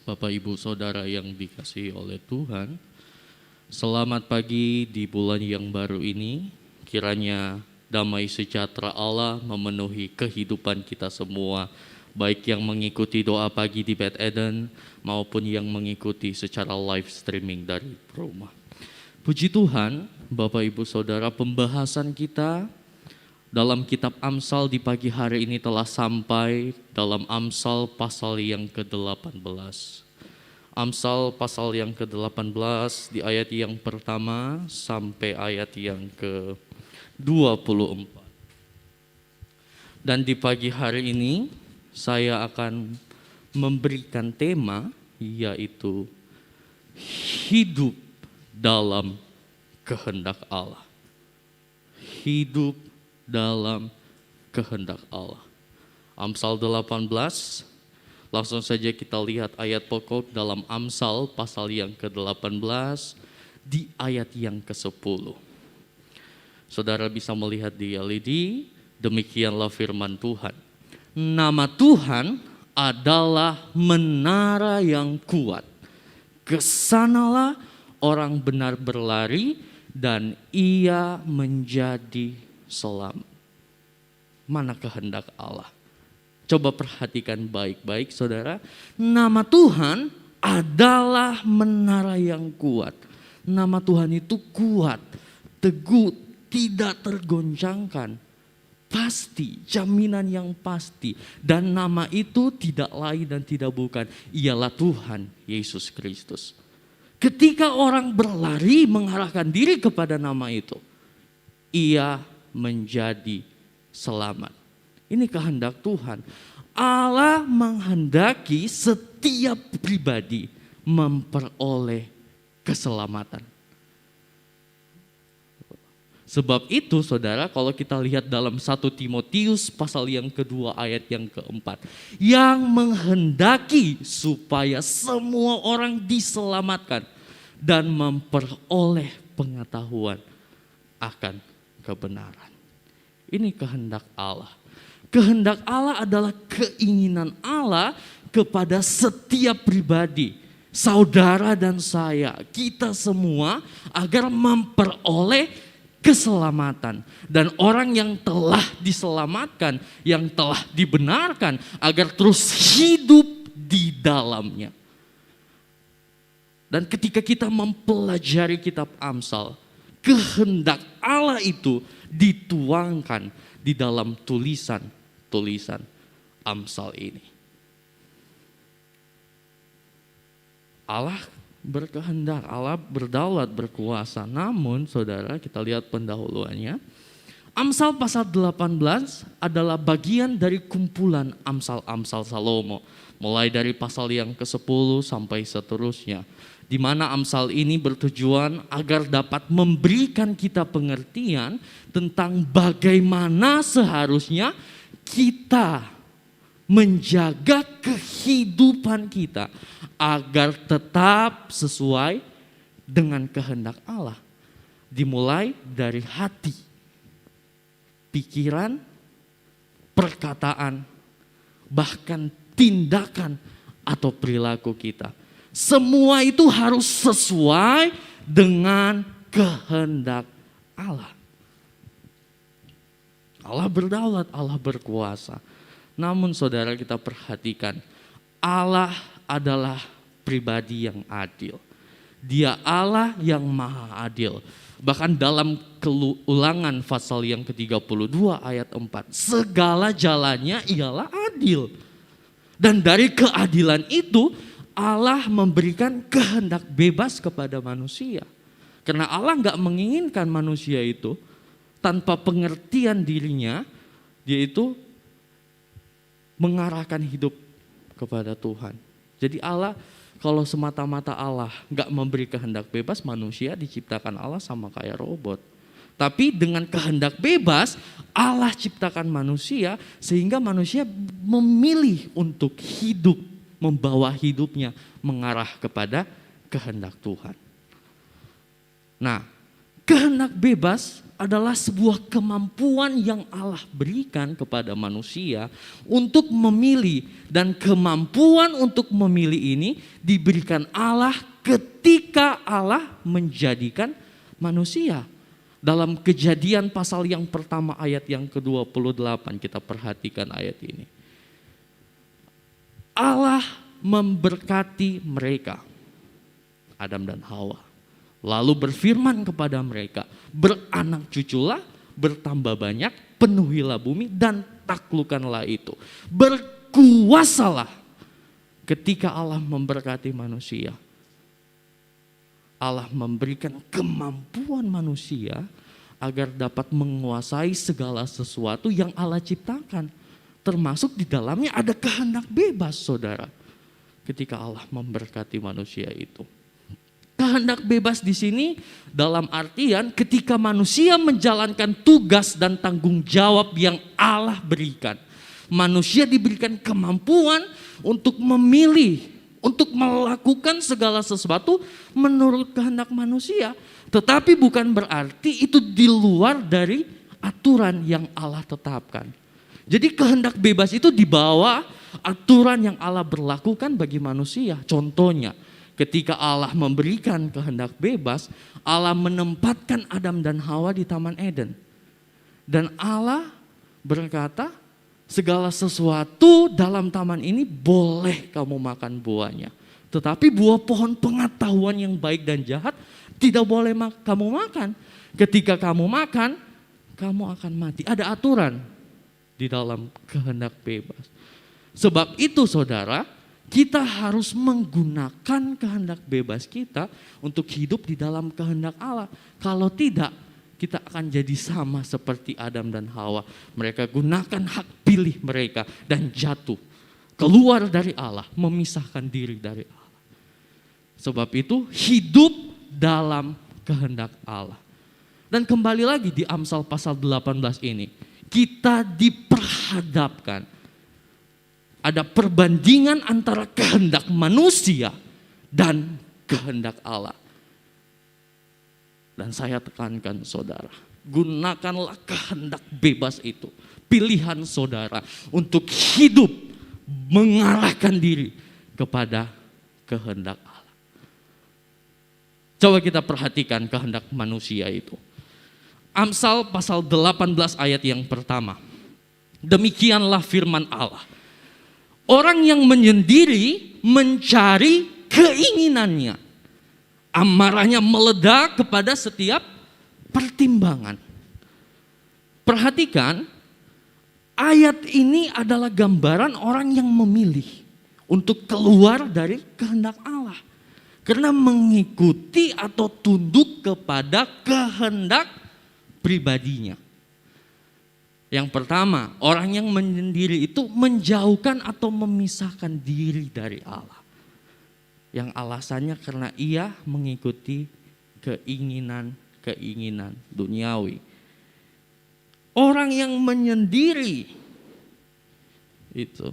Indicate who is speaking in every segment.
Speaker 1: Bapak Ibu Saudara yang dikasihi oleh Tuhan, selamat pagi di bulan yang baru ini. Kiranya damai sejahtera Allah memenuhi kehidupan kita semua, baik yang mengikuti doa pagi di Beth Eden maupun yang mengikuti secara live streaming dari rumah. Puji Tuhan, Bapak Ibu Saudara, pembahasan kita dalam kitab Amsal di pagi hari ini telah sampai dalam Amsal pasal yang ke-18. Amsal pasal yang ke-18 di ayat yang pertama sampai ayat yang ke-24. Dan di pagi hari ini saya akan memberikan tema yaitu hidup dalam kehendak Allah. Hidup dalam kehendak Allah. Amsal 18, langsung saja kita lihat ayat pokok dalam Amsal pasal yang ke-18 di ayat yang ke-10. Saudara bisa melihat di LED, demikianlah firman Tuhan. Nama Tuhan adalah menara yang kuat. Kesanalah orang benar berlari dan ia menjadi selamat. Mana kehendak Allah? Coba perhatikan baik-baik saudara. Nama Tuhan adalah menara yang kuat. Nama Tuhan itu kuat, teguh, tidak tergoncangkan. Pasti, jaminan yang pasti. Dan nama itu tidak lain dan tidak bukan. Ialah Tuhan Yesus Kristus. Ketika orang berlari mengarahkan diri kepada nama itu, ia menjadi selamat. Ini kehendak Tuhan. Allah menghendaki setiap pribadi memperoleh keselamatan. Sebab itu saudara, kalau kita lihat dalam 1 Timotius pasal yang kedua ayat yang keempat, yang menghendaki supaya semua orang diselamatkan dan memperoleh pengetahuan akan kebenaran. Ini kehendak Allah. Kehendak Allah adalah keinginan Allah kepada setiap pribadi, saudara dan saya, kita semua agar memperoleh keselamatan. Dan orang yang telah diselamatkan, yang telah dibenarkan agar terus hidup di dalamnya. Dan ketika kita mempelajari kitab Amsal, kehendak Allah itu dituangkan di dalam tulisan-tulisan Amsal ini. Allah berkehendak, Allah berdaulat, berkuasa. Namun saudara, kita lihat pendahuluannya. Amsal pasal 18 adalah bagian dari kumpulan Amsal-Amsal Salomo. Mulai dari pasal yang ke-10 sampai seterusnya. Di mana Amsal ini bertujuan agar dapat memberikan kita pengertian tentang bagaimana seharusnya kita menjaga kehidupan kita agar tetap sesuai dengan kehendak Allah. Dimulai dari hati, pikiran, perkataan, bahkan tindakan atau perilaku kita. Semua itu harus sesuai dengan kehendak Allah. Allah berdaulat, Allah berkuasa. Namun saudara, kita perhatikan, Allah adalah pribadi yang adil. Dia Allah yang maha adil. Bahkan dalam Ulangan pasal yang ke-32 ayat 4, segala jalannya ialah adil. Dan dari keadilan itu Allah memberikan kehendak bebas kepada manusia. Karena Allah nggak menginginkan manusia itu tanpa pengertian dirinya, dia itu mengarahkan hidup kepada Tuhan. Jadi Allah, kalau semata-mata Allah nggak memberi kehendak bebas, manusia diciptakan Allah sama kayak robot. Tapi dengan kehendak bebas, Allah ciptakan manusia sehingga manusia memilih untuk hidup, membawa hidupnya mengarah kepada kehendak Tuhan. Nah, Kehendak bebas adalah sebuah kemampuan yang Allah berikan kepada manusia untuk memilih, dan kemampuan untuk memilih ini diberikan Allah ketika Allah menjadikan manusia. Dalam Kejadian pasal yang pertama ayat yang ke-28, kita perhatikan ayat ini. Allah memberkati mereka, Adam dan Hawa. Lalu berfirman kepada mereka, beranak cuculah, bertambah banyak, penuhilah bumi dan taklukkanlah itu. Berkuasalah. Ketika Allah memberkati manusia, Allah memberikan kemampuan manusia agar dapat menguasai segala sesuatu yang Allah ciptakan. Termasuk di dalamnya ada kehendak bebas, saudara. Ketika Allah memberkati manusia itu. Kehendak bebas di sini dalam artian ketika manusia menjalankan tugas dan tanggung jawab yang Allah berikan. Manusia diberikan kemampuan untuk memilih, untuk melakukan segala sesuatu menurut kehendak manusia. Tetapi bukan berarti itu di luar dari aturan yang Allah tetapkan. Jadi kehendak bebas itu di bawah aturan yang Allah berlakukan bagi manusia. Contohnya, ketika Allah memberikan kehendak bebas, Allah menempatkan Adam dan Hawa di Taman Eden. Dan Allah berkata, segala sesuatu dalam taman ini boleh kamu makan buahnya. Tetapi buah pohon pengetahuan yang baik dan jahat tidak boleh kamu makan. Ketika kamu makan, kamu akan mati. Ada aturan di dalam kehendak bebas. Sebab itu saudara, kita harus menggunakan kehendak bebas kita untuk hidup di dalam kehendak Allah. Kalau tidak, kita akan jadi sama seperti Adam dan Hawa. Mereka gunakan hak pilih mereka dan jatuh keluar dari Allah, memisahkan diri dari Allah. Sebab itu hidup dalam kehendak Allah. Dan kembali lagi di Amsal pasal 18 ini, kita diperhadapkan. Ada perbandingan antara kehendak manusia dan kehendak Allah. Dan saya tekankan saudara, gunakanlah kehendak bebas itu. Pilihan saudara untuk hidup mengarahkan diri kepada kehendak Allah. Coba kita perhatikan kehendak manusia itu. Amsal pasal 18 ayat yang pertama. Demikianlah firman Allah. Orang yang menyendiri mencari keinginannya. Amarahnya meledak kepada setiap pertimbangan. Perhatikan, ayat ini adalah gambaran orang yang memilih untuk keluar dari kehendak Allah. Karena mengikuti atau tunduk kepada kehendak pribadinya. Yang pertama, orang yang menyendiri itu menjauhkan atau memisahkan diri dari Allah. Yang alasannya karena ia mengikuti keinginan duniawi. Orang yang menyendiri itu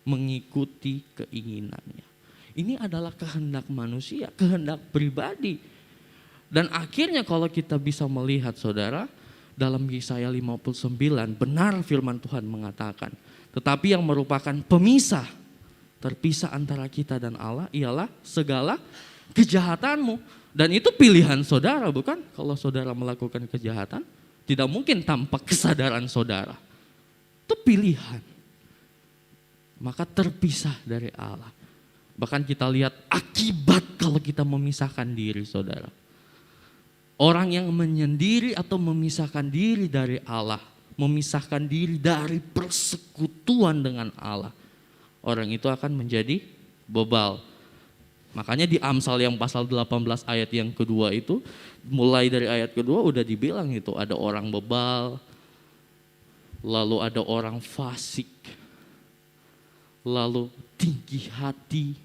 Speaker 1: mengikuti keinginannya. Ini adalah kehendak manusia, kehendak pribadi. Dan akhirnya kalau kita bisa melihat saudara, dalam Yesaya 59 benar firman Tuhan mengatakan, tetapi yang merupakan pemisah, terpisah antara kita dan Allah ialah segala kejahatanmu. Dan itu pilihan saudara, bukan? Kalau saudara melakukan kejahatan, tidak mungkin tanpa kesadaran saudara. Itu pilihan. Maka terpisah dari Allah. Bahkan kita lihat akibat kalau kita memisahkan diri saudara. Orang yang menyendiri atau memisahkan diri dari Allah, memisahkan diri dari persekutuan dengan Allah, orang itu akan menjadi bebal. Makanya di Amsal yang pasal 18 ayat yang kedua itu, mulai dari ayat kedua udah dibilang itu, ada orang bebal, lalu ada orang fasik, lalu tinggi hati,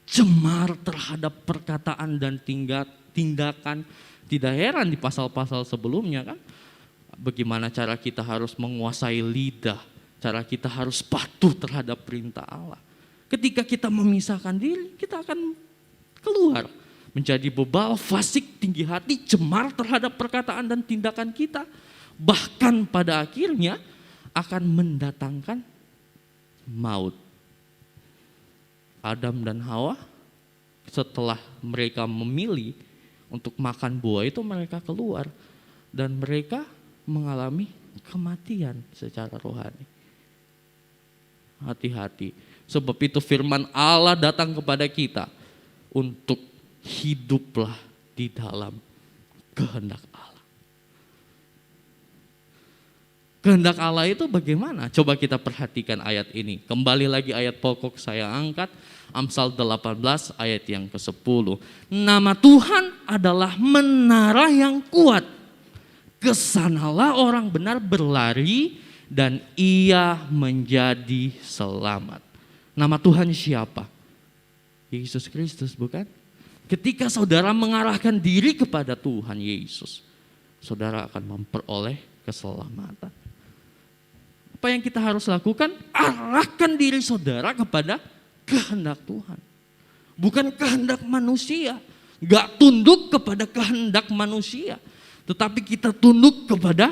Speaker 1: cemar terhadap perkataan dan tindakan. Tidak heran di pasal-pasal sebelumnya kan, bagaimana cara kita harus menguasai lidah, cara kita harus patuh terhadap perintah Allah. Ketika kita memisahkan diri, kita akan keluar. menjadi bebal, fasik, tinggi hati, cemar terhadap perkataan dan tindakan kita. Bahkan pada akhirnya akan mendatangkan maut. Adam dan Hawa setelah mereka memilih untuk makan buah itu, mereka keluar dan mereka mengalami kematian secara rohani. Hati-hati, sebab itu firman Allah datang kepada kita untuk hiduplah di dalam kehendak Allah. Kehendak Allah itu bagaimana? Coba kita perhatikan ayat ini. Kembali lagi ayat pokok saya angkat, Amsal 18 ayat yang ke-10. Nama Tuhan adalah menara yang kuat. Kesanalah orang benar berlari dan ia menjadi selamat. Nama Tuhan siapa? Yesus Kristus, bukan? Ketika saudara mengarahkan diri kepada Tuhan Yesus, saudara akan memperoleh keselamatan. Apa yang kita harus lakukan? Arahkan diri saudara kepada kehendak Tuhan. Bukan kehendak manusia. Gak tunduk kepada kehendak manusia. Tetapi kita tunduk kepada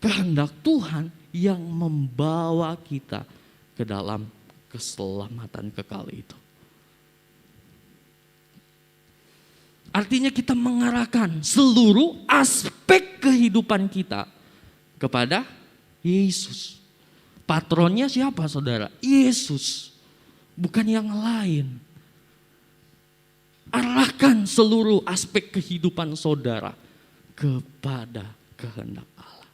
Speaker 1: kehendak Tuhan yang membawa kita ke dalam keselamatan kekal itu. Artinya kita mengarahkan seluruh aspek kehidupan kita kepada Yesus. Patronnya siapa saudara? Yesus. Bukan yang lain. Arahkan seluruh aspek kehidupan saudara kepada kehendak Allah.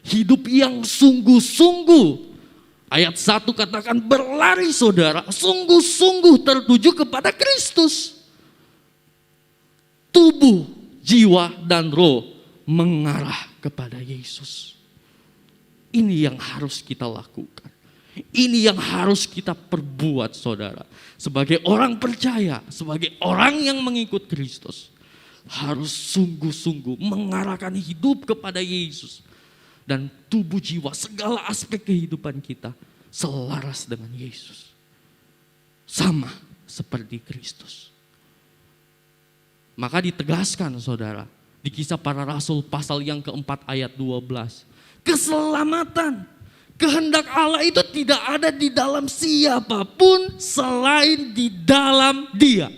Speaker 1: Hidup yang sungguh-sungguh. Ayat 1 katakan berlari saudara, sungguh-sungguh tertuju kepada Kristus. Tubuh, jiwa, dan roh mengarah kepada Yesus. Ini yang harus kita lakukan. Ini yang harus kita perbuat saudara. Sebagai orang percaya, sebagai orang yang mengikut Kristus. Harus sungguh-sungguh mengarahkan hidup kepada Yesus. Dan tubuh jiwa, segala aspek kehidupan kita selaras dengan Yesus. Sama seperti Kristus. Maka ditegaskan saudara, di Kisah Para Rasul pasal yang keempat ayat 12. Keselamatan, kehendak Allah itu tidak ada di dalam siapapun selain di dalam Dia.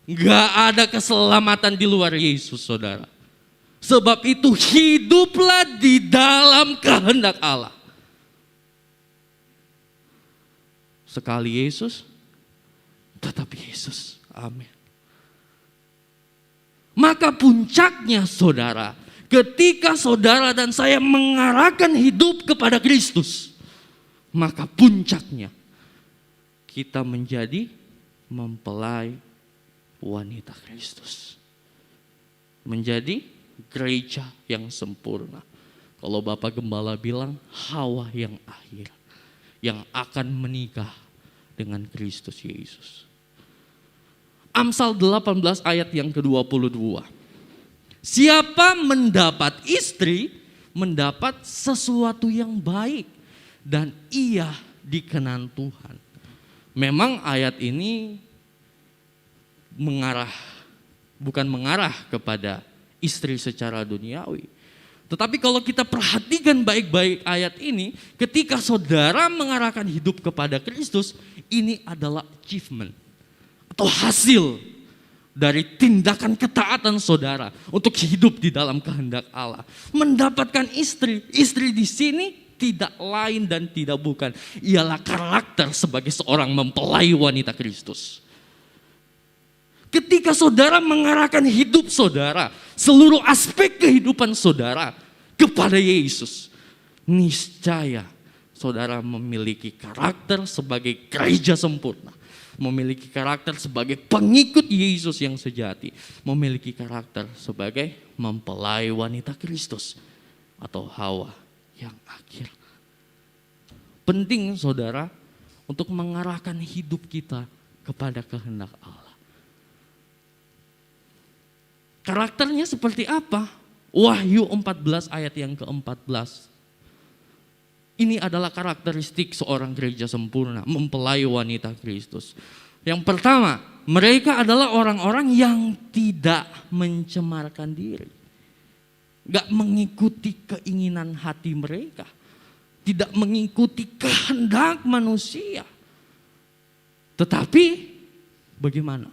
Speaker 1: Gak ada keselamatan di luar Yesus saudara. Sebab itu hiduplah di dalam kehendak Allah. Sekali Yesus, tetap Yesus. Amin. Maka puncaknya saudara, ketika saudara dan saya mengarahkan hidup kepada Kristus, maka puncaknya kita menjadi mempelai wanita Kristus. Menjadi gereja yang sempurna. Kalau Bapak Gembala bilang Hawa yang akhir, yang akan menikah dengan Kristus Yesus. Amsal 18 ayat yang ke-22. Siapa mendapat istri, mendapat sesuatu yang baik, dan ia dikenan Tuhan. Memang ayat ini bukan mengarah kepada istri secara duniawi. Tetapi kalau kita perhatikan baik-baik ayat ini, ketika saudara mengarahkan hidup kepada Kristus, ini adalah achievement atau hasil dari tindakan ketaatan saudara untuk hidup di dalam kehendak Allah. Mendapatkan istri di sini tidak lain dan tidak bukan, ialah karakter sebagai seorang mempelai wanita Kristus. Ketika saudara mengarahkan hidup saudara, seluruh aspek kehidupan saudara kepada Yesus, niscaya saudara memiliki karakter sebagai gereja sempurna, memiliki karakter sebagai pengikut Yesus yang sejati, memiliki karakter sebagai mempelai wanita Kristus atau Hawa yang akhir. Penting saudara untuk mengarahkan hidup kita kepada kehendak Allah. Karakternya seperti apa? Wahyu 14 ayat yang ke-14. Ini adalah karakteristik seorang gereja sempurna, mempelai wanita Kristus. Yang pertama, mereka adalah orang-orang yang tidak mencemarkan diri. Gak mengikuti keinginan hati mereka. Tidak mengikuti kehendak manusia. Tetapi bagaimana?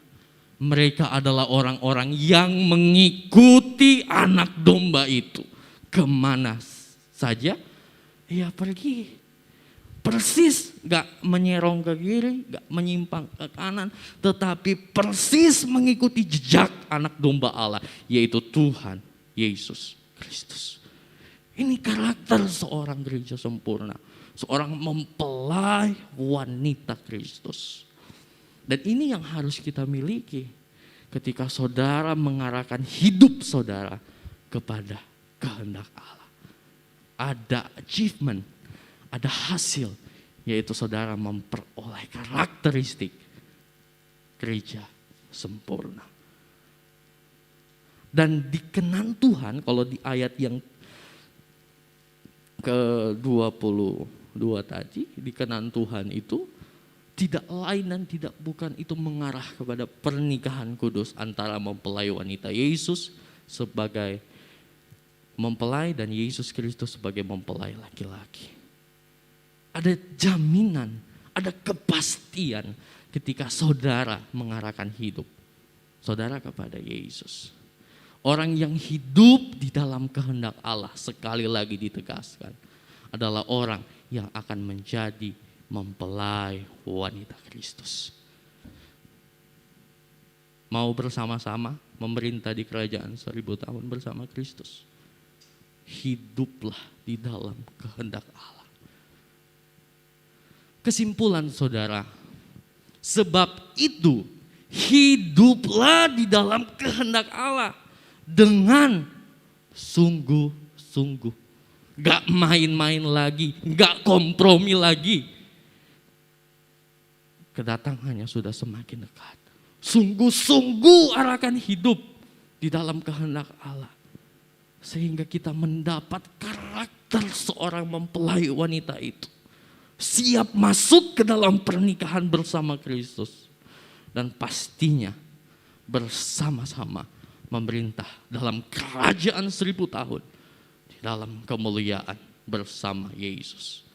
Speaker 1: Mereka adalah orang-orang yang mengikuti anak domba itu. Kemana saja, ya pergi. Persis gak menyerong ke kiri, gak menyimpang ke kanan. Tetapi persis mengikuti jejak anak domba Allah, yaitu Tuhan Yesus Kristus. Ini karakter seorang gereja sempurna. Seorang mempelai wanita Kristus. Dan ini yang harus kita miliki ketika saudara mengarahkan hidup saudara kepada kehendak Allah. Ada achievement, ada hasil, yaitu saudara memperoleh karakteristik gereja sempurna. Dan dikenan Tuhan, kalau di ayat yang ke-22 tadi, dikenan Tuhan itu tidak lain dan tidak bukan itu mengarah kepada pernikahan kudus antara mempelai wanita Yesus sebagai mempelai dan Yesus Kristus sebagai mempelai laki-laki. Ada jaminan, ada kepastian ketika saudara mengarahkan hidup saudara kepada Yesus. Orang yang hidup di dalam kehendak Allah, sekali lagi ditegaskan, adalah orang yang akan menjadi mempelai wanita Kristus. Mau bersama-sama memerintah di kerajaan 1000 tahun bersama Kristus. Hiduplah di dalam kehendak Allah. Kesimpulan saudara, sebab itu hiduplah di dalam kehendak Allah dengan sungguh-sungguh. Gak main-main lagi, gak kompromi lagi. Kedatangannya sudah semakin dekat. Sungguh-sungguh arahkan hidup di dalam kehendak Allah. Sehingga kita mendapat karakter seorang mempelai wanita itu. Siap masuk ke dalam pernikahan bersama Kristus. Dan pastinya bersama-sama memerintah dalam kerajaan 1000 tahun. Di dalam kemuliaan bersama Yesus.